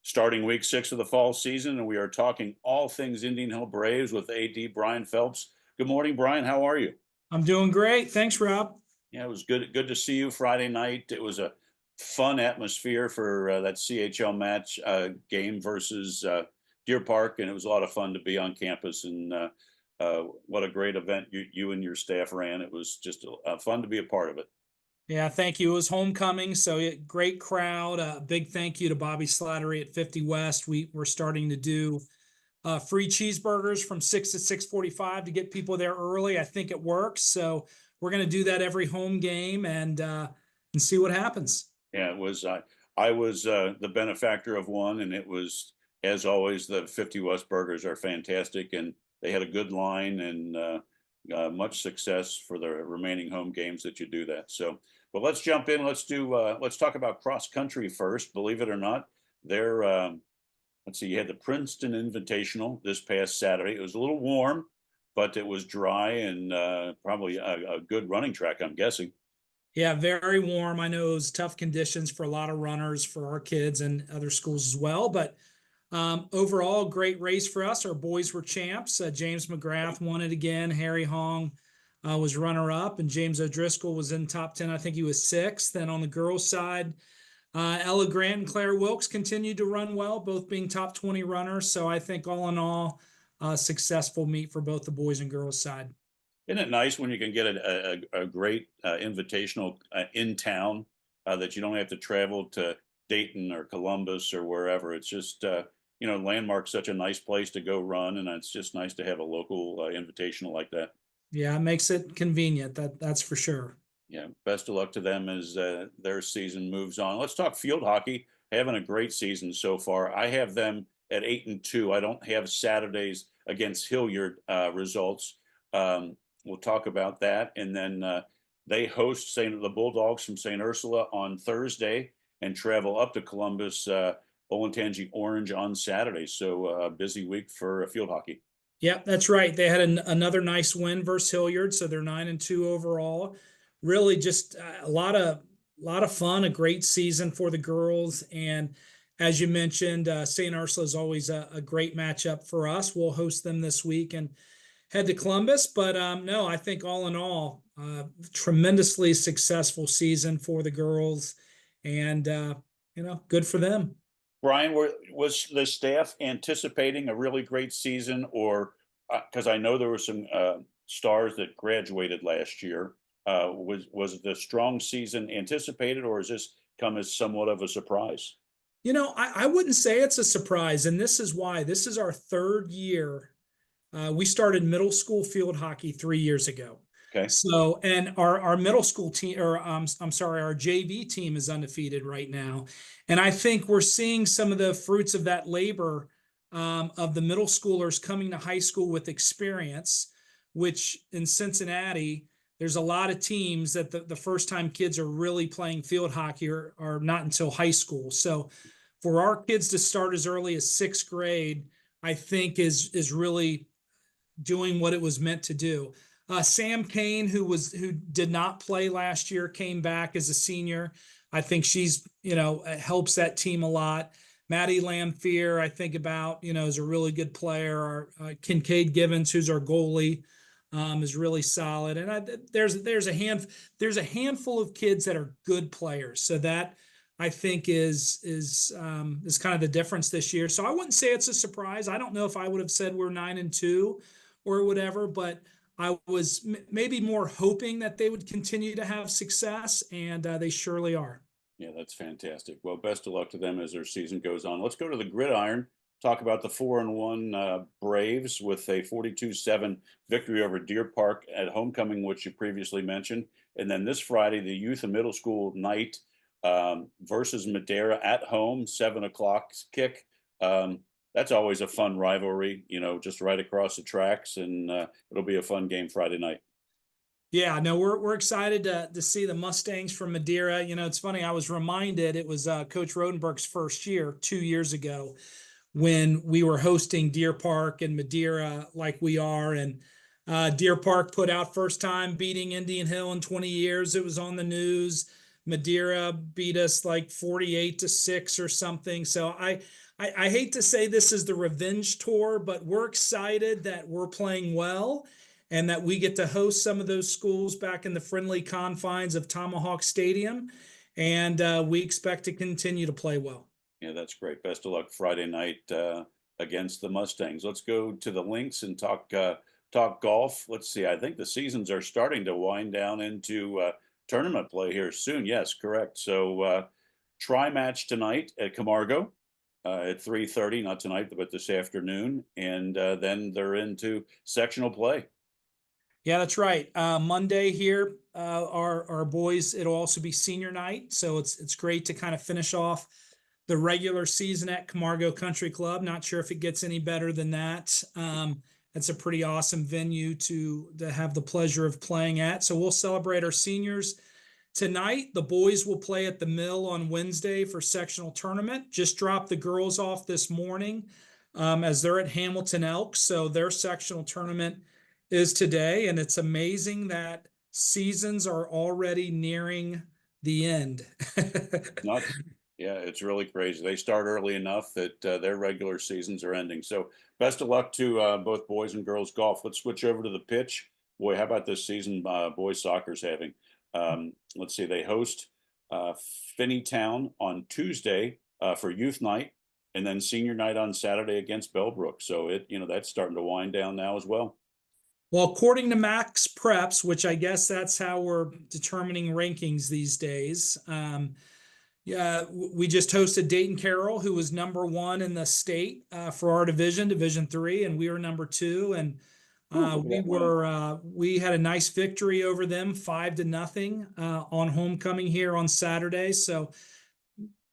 starting week 6 of the fall season, and we are talking all things Indian Hill Braves with AD Brian Phelps. Good morning, Brian. How are you? I'm doing great. Thanks, Rob. Yeah, it was good to see you Friday night. It was a fun atmosphere for that CHL match game versus Deer Park, and it was a lot of fun to be on campus. And what a great event you and your staff ran. It was just fun to be a part of it. Yeah, thank you. It was homecoming, so great crowd. Big thank you to Bobby Slattery at 50 West. We're starting to do free cheeseburgers from 6 to 6:45 to get people there early. I think it works, so we're going to do that every home game and see what happens. Yeah, it was. I was the benefactor of one, and it was, as always, the 50 West burgers are fantastic, and they had a good line and much success for the remaining home games that you do that. So, but let's jump in. Let's talk about cross country first. Believe it or not, there. Let's see. You had the Princeton Invitational this past Saturday. It was a little warm, but it was dry and probably a good running track, I'm guessing. Yeah, very warm. I know it was tough conditions for a lot of runners for our kids and other schools as well. But overall, great race for us. Our boys were champs. James McGrath won it again. Harry Hong was runner up, and James O'Driscoll was in top 10. I think he was sixth. Then on the girls' side, Ella Grant and Claire Wilkes continued to run well, both being top 20 runners. So I think all in all, successful meet for both the boys and girls' side. Isn't it nice when you can get a great invitational in town that you don't have to travel to Dayton or Columbus or wherever? It's just, Landmark's such a nice place to go run, and it's just nice to have a local invitational like that. Yeah, it makes it convenient. That's for sure. Yeah, best of luck to them as their season moves on. Let's talk field hockey. Having a great season so far. I have them at 8-2. I don't have Saturdays against Hilliard results. We'll talk about that. And then they host the Bulldogs from St. Ursula on Thursday and travel up to Columbus, Olentangy Orange on Saturday. So a busy week for field hockey. Yep, that's right. They had another nice win versus Hilliard, so they're 9-2 overall. Really, just a lot of fun, a great season for the girls. And as you mentioned, St. Ursula is always a great matchup for us. We'll host them this week and head to Columbus. But no, I think all in all, tremendously successful season for the girls, and good for them. Brian, was the staff anticipating a really great season, or because I know there were some stars that graduated last year, was the strong season anticipated, or has this come as somewhat of a surprise? I wouldn't say it's a surprise, and this is why. This is our third year. We started middle school field hockey 3 years ago. Okay. So, and our middle school team, or I'm sorry, our JV team is undefeated right now. And I think we're seeing some of the fruits of that labor of the middle schoolers coming to high school with experience, which in Cincinnati, there's a lot of teams that the first time kids are really playing field hockey are not until high school. So for our kids to start as early as sixth grade, I think is really doing what it was meant to do. Sam Kane, who did not play last year, came back as a senior. I think she's, helps that team a lot. Maddie Lamphere, I think about, is a really good player. Our Kincaid Givens, who's our goalie, is really solid. And there's a handful of kids that are good players. So that I think is kind of the difference this year. So I wouldn't say it's a surprise. I don't know if I would have said we're 9-2 or whatever, but I was maybe more hoping that they would continue to have success, and they surely are. Yeah, that's fantastic. Well, best of luck to them as their season goes on. Let's go to the gridiron, talk about the 4-1 Braves with a 42-7 victory over Deer Park at homecoming, which you previously mentioned. And then this Friday, the youth and middle school night versus Madera at home, 7 o'clock kick. That's always a fun rivalry, just right across the tracks, and it'll be a fun game Friday night. Yeah, no, we're excited to see the Mustangs from Madeira. It's funny. I was reminded it was Coach Rodenberg's first year 2 years ago when we were hosting Deer Park and Madeira like we are, and Deer Park put out first time beating Indian Hill in 20 years. It was on the news. Madeira beat us like 48-6 or something. So I hate to say this is the revenge tour, but we're excited that we're playing well and that we get to host some of those schools back in the friendly confines of Tomahawk Stadium. And we expect to continue to play well. Yeah, that's great. Best of luck Friday night against the Mustangs. Let's go to the links and talk golf. Let's see. I think the seasons are starting to wind down into tournament play here soon. Yes, correct. So try match tonight at Camargo at 3:30. Not tonight, but this afternoon, and then they're into sectional play. Yeah, that's right. Monday here, our boys. It'll also be senior night, so it's great to kind of finish off the regular season at Camargo Country Club. Not sure if it gets any better than that. It's a pretty awesome venue to have the pleasure of playing at. So we'll celebrate our seniors tonight. The boys will play at the Mill on Wednesday for sectional tournament. Just dropped the girls off this morning as they're at Hamilton Elks. So their sectional tournament is today, and it's amazing that seasons are already nearing the end. Nuts. Yeah, it's really crazy. They start early enough that their regular seasons are ending. So best of luck to both boys and girls golf. Let's switch over to the pitch. Boy, how about this season boys soccer's having? Let's see, they host Finneytown on Tuesday for youth night, and then senior night on Saturday against Bellbrook. So that's starting to wind down now as well. Well, according to Max Preps, which I guess that's how we're determining rankings these days. Yeah, we just hosted Dayton Carroll, who was #1 in the state for our Division 3, and we were #2. And we had a nice victory over them, 5-0 on homecoming here on Saturday. So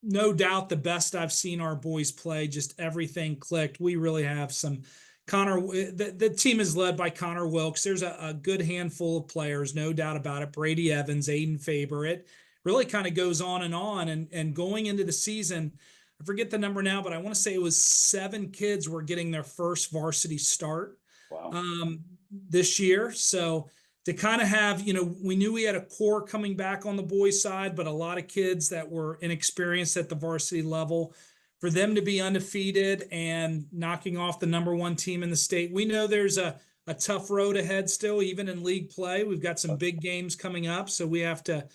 no doubt the best I've seen our boys play. Just everything clicked. We really have some. The team is led by Connor Wilkes. There's a good handful of players, no doubt about it. Brady Evans, Aiden Faber. It really kind of goes on. And going into the season, I forget the number now, but I want to say it was 7 kids were getting their first varsity start Wow. this year. So to kind of have, we knew we had a core coming back on the boys' side, but a lot of kids that were inexperienced at the varsity level. For them to be undefeated and knocking off the #1 team in the state, we know there's a tough road ahead still, even in league play. We've got some big games coming up, so we have to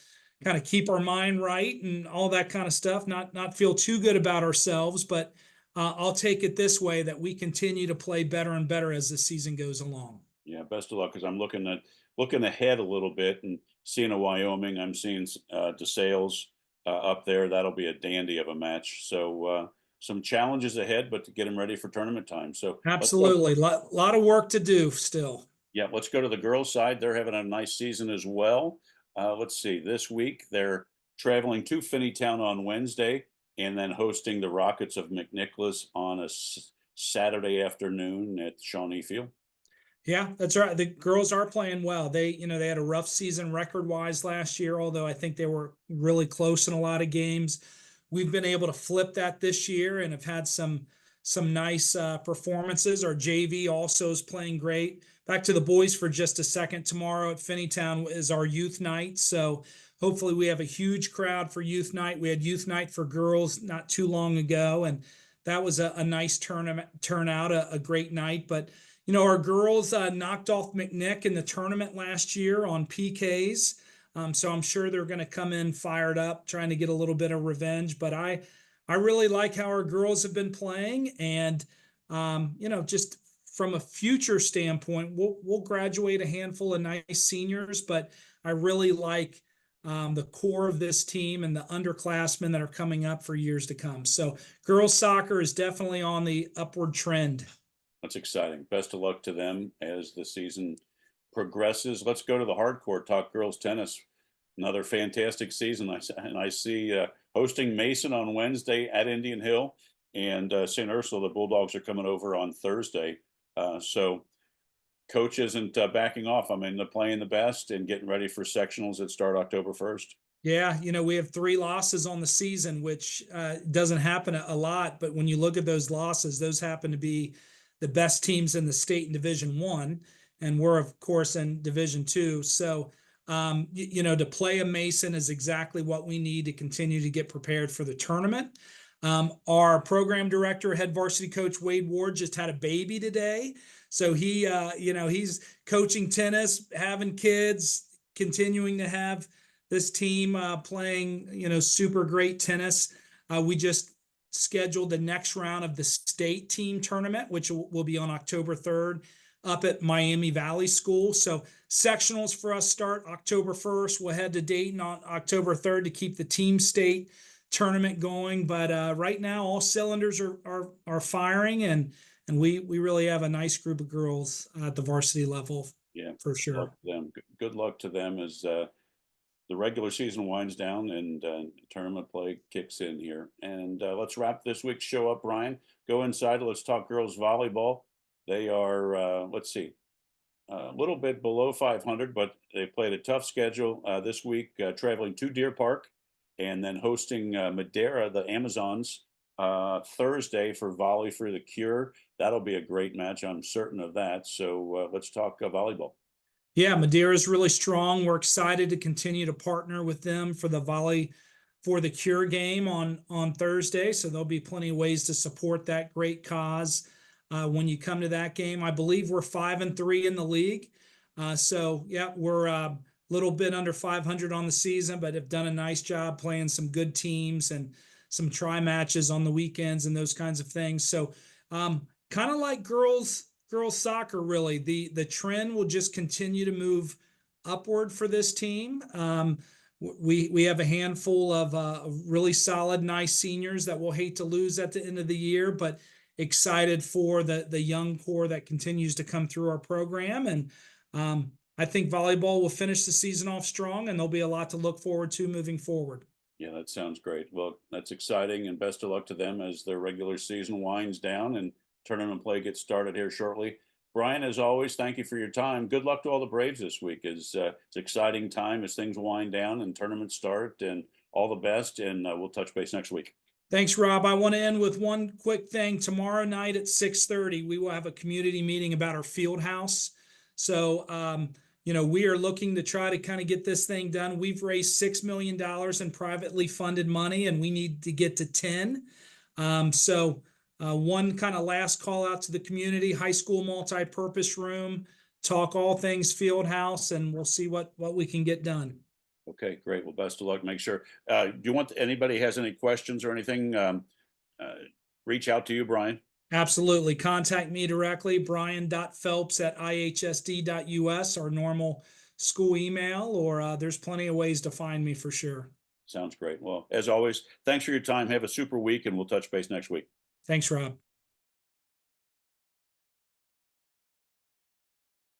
kind of keep our mind right and all that kind of stuff. Not feel too good about ourselves, but I'll take it this way, that we continue to play better and better as the season goes along. Yeah, best of luck, because I'm looking ahead a little bit and seeing a Wyoming. I'm seeing DeSales up there. That'll be a dandy of a match. So some challenges ahead, but to get them ready for tournament time. So Absolutely, lot of work to do still. yeah, let's go to the girls' side. They're having a nice season as well. Let's see. This week they're traveling to Finneytown on Wednesday, and then hosting the Rockets of McNicholas on a Saturday afternoon at Shawnee Field. Yeah, that's right. The girls are playing well. They had a rough season record wise last year, although I think they were really close in a lot of games. We've been able to flip that this year and have had some nice performances. Our JV also is playing great. Back to the boys for just a second. Tomorrow at Finneytown is our youth night, so hopefully we have a huge crowd for youth night. We had youth night for girls not too long ago, and that was a nice turnout, a great night. But our girls knocked off McNick in the tournament last year on PKs. So I'm sure they're going to come in fired up, trying to get a little bit of revenge. But I really like how our girls have been playing. And, just from a future standpoint, we'll graduate a handful of nice seniors. But I really like the core of this team and the underclassmen that are coming up for years to come. So girls soccer is definitely on the upward trend. That's exciting. Best of luck to them as the season progresses. Let's go to the hardcore, talk girls tennis. Another fantastic season. I see hosting Mason on Wednesday at Indian Hill, and St. Ursula, the Bulldogs, are coming over on Thursday. So coach isn't backing off. I mean, they're playing the best and getting ready for sectionals that start October 1st. Yeah, we have 3 losses on the season, which doesn't happen a lot. But when you look at those losses, those happen to be the best teams in the state in Division 1, and we're of course in Division 2. So To play a Mason is exactly what we need to continue to get prepared for the tournament. Our program director, head varsity coach Wade Ward, just had a baby today. So he's coaching tennis, having kids, continuing to have this team playing, super great tennis. We just scheduled the next round of the state team tournament, which will be on October 3rd up at Miami Valley School. So sectionals for us start October 1st. We'll head to Dayton on October 3rd to keep the team state tournament going. But right now, all cylinders are firing, and we really have a nice group of girls at the varsity level. Yeah, For good luck sure. to them. Good luck to them as the regular season winds down and tournament play kicks in here. And let's wrap this week's show up, Brian. Go inside. Let's talk girls volleyball. They are, let's see, a little bit below 500, but they played a tough schedule this week, traveling to Deer Park and then hosting Madera, the Amazons, Thursday for Volley for the Cure. That'll be a great match. I'm certain of that. So let's talk volleyball. Yeah, Madeira is really strong. We're excited to continue to partner with them for the Volley for the Cure game on Thursday. So there'll be plenty of ways to support that great cause when you come to that game. I believe we're 5-3 in the league. So yeah, we're a little bit under 500 on the season, but have done a nice job playing some good teams and some try matches on the weekends and those kinds of things. So kind of like girls soccer, really, the trend will just continue to move upward for this team. We have a handful of really solid, nice seniors that we'll hate to lose at the end of the year, but excited for the young core that continues to come through our program. And I think volleyball will finish the season off strong, and there'll be a lot to look forward to moving forward. Yeah, that sounds great. Well, that's exciting, and best of luck to them as their regular season winds down and tournament play gets started here shortly. Brian, as always, thank you for your time. Good luck to all the Braves this week. It's exciting time as things wind down and tournaments start, and all the best. And we'll touch base next week. Thanks, Rob. I want to end with one quick thing. Tomorrow night at 6:30, we will have a community meeting about our field house. So, we are looking to try to kind of get this thing done. We've raised $6 million in privately funded money, and we need to get to 10. One kind of last call out to the community: high school multi-purpose room, talk all things field house, and we'll see what we can get done. Okay, great. Well, best of luck. Make sure. Do you want anybody has any questions or anything? Reach out to you, Brian. Absolutely. Contact me directly, brian.phelps@ihsd.us, our normal school email, or there's plenty of ways to find me for sure. Sounds great. Well, as always, thanks for your time. Have a super week, and we'll touch base next week. Thanks, Rob.